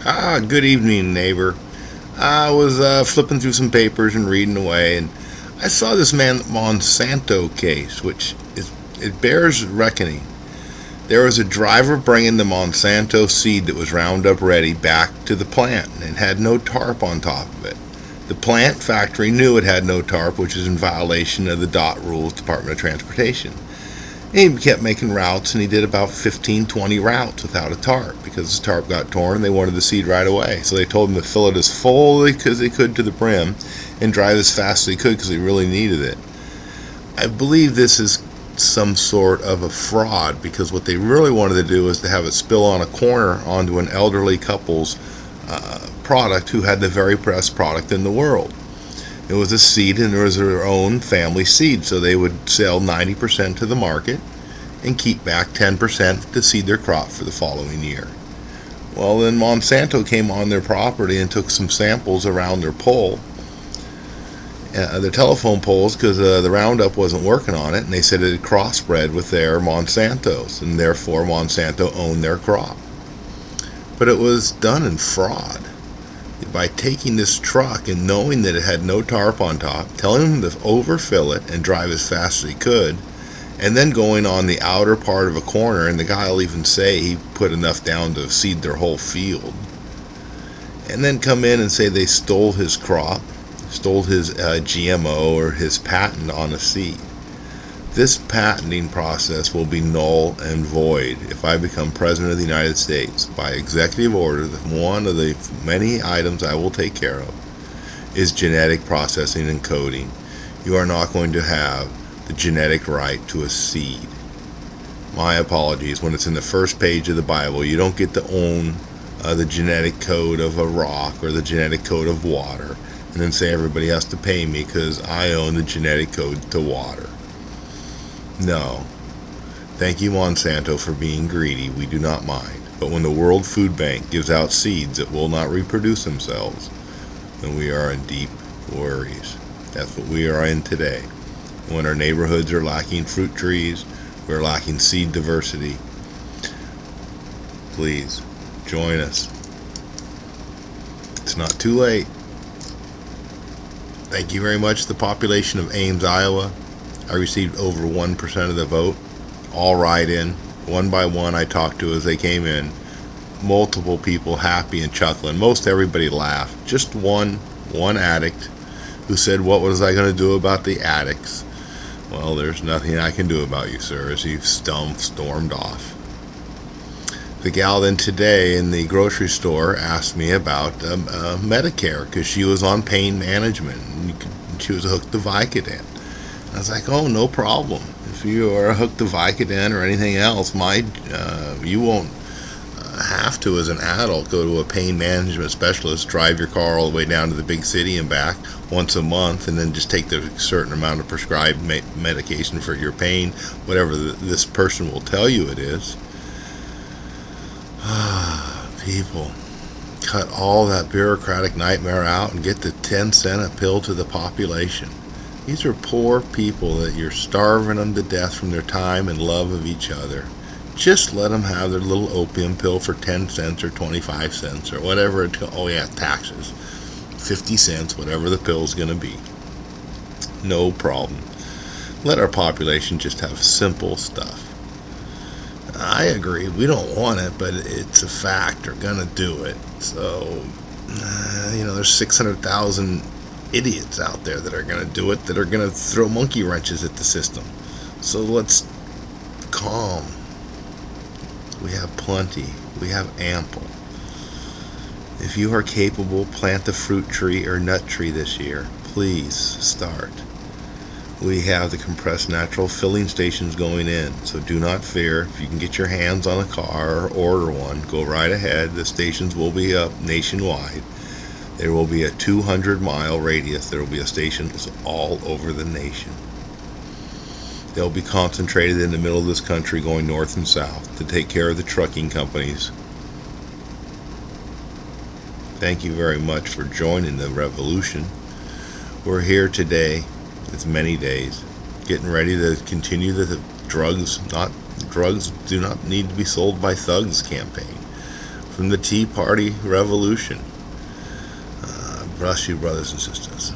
Good evening, neighbor. I was flipping through some papers and reading away, and I saw this Monsanto case, it bears reckoning. There was a driver bringing the Monsanto seed that was Roundup ready back to the plant and had no tarp on top of it. The plant factory knew it had no tarp, which is in violation of the DOT rules, Department of Transportation. And he kept making routes, and he did about 15, 20 routes without a tarp because his tarp got torn and they wanted the seed right away. So they told him to fill it as full as they could to the brim and drive as fast as they could because they really needed it. I believe this is some sort of a fraud because what they really wanted to do was to have it spill on a corner onto an elderly couple's product who had the very best product in the world. It was a seed, and it was their own family seed, so they would sell 90% to the market and keep back 10% to seed their crop for the following year. Well, then Monsanto came on their property and took some samples around their pole, their telephone poles, because the Roundup wasn't working on it, and they said it had crossbred with their Monsantos, and therefore Monsanto owned their crop. But it was done in fraud. By taking this truck and knowing that it had no tarp on top, telling him to overfill it and drive as fast as he could, and then going on the outer part of a corner, and the guy will even say he put enough down to seed their whole field, and then come in and say they stole his crop, stole his GMO or his patent on a seed. This patenting process will be null and void if I become President of the United States. By executive order, one of the many items I will take care of is genetic processing and coding. You are not going to have the genetic right to a seed. My apologies. When it's in the first page of the Bible, you don't get to own the genetic code of a rock or the genetic code of water and then say everybody has to pay me because I own the genetic code to water. No. Thank you, Monsanto, for being greedy. We do not mind. But when the World Food Bank gives out seeds that will not reproduce themselves, then we are in deep worries. That's what we are in today. When our neighborhoods are lacking fruit trees, we're lacking seed diversity. Please, join us. It's not too late. Thank you very much to the population of Ames, Iowa. I received over 1% of the vote. All write in. One by one I talked to as they came in. Multiple people happy and chuckling. Most everybody laughed. Just one addict who said, "What was I going to do about the addicts?" Well, there's nothing I can do about you, sir, as he stormed off. The gal then today in the grocery store asked me about Medicare because she was on pain management. She was hooked to Vicodin. I was like, oh, no problem. If you are hooked to Vicodin or anything else, you won't have to, as an adult, go to a pain management specialist, drive your car all the way down to the big city and back once a month, and then just take the certain amount of prescribed medication for your pain, whatever this person will tell you it is. People, cut all that bureaucratic nightmare out and get the 10-cent a pill to the population. These are poor people that you're starving them to death from their time and love of each other. Just let them have their little opium pill for 10 cents or 25 cents or whatever. Taxes. 50 cents, whatever the pill's going to be. No problem. Let our population just have simple stuff. I agree. We don't want it, but it's a fact. They're going to do it. So, there's 600,000 idiots out there that are going to do it, that are going to throw monkey wrenches at the system. So let's calm. We have plenty. We have ample. If you are capable, plant a fruit tree or nut tree this year. Please start. We have the compressed natural filling stations going in, so do not fear. If you can get your hands on a car or order one, go right ahead. The stations will be up nationwide. There will be a 200-mile radius. There will be stations all over the nation. They'll be concentrated in the middle of this country going north and south to take care of the trucking companies. Thank you very much for joining the revolution. We're here today, it's many days, getting ready to continue drugs do not need to be sold by thugs campaign. from the Tea Party Revolution. Bless you, brothers and sisters.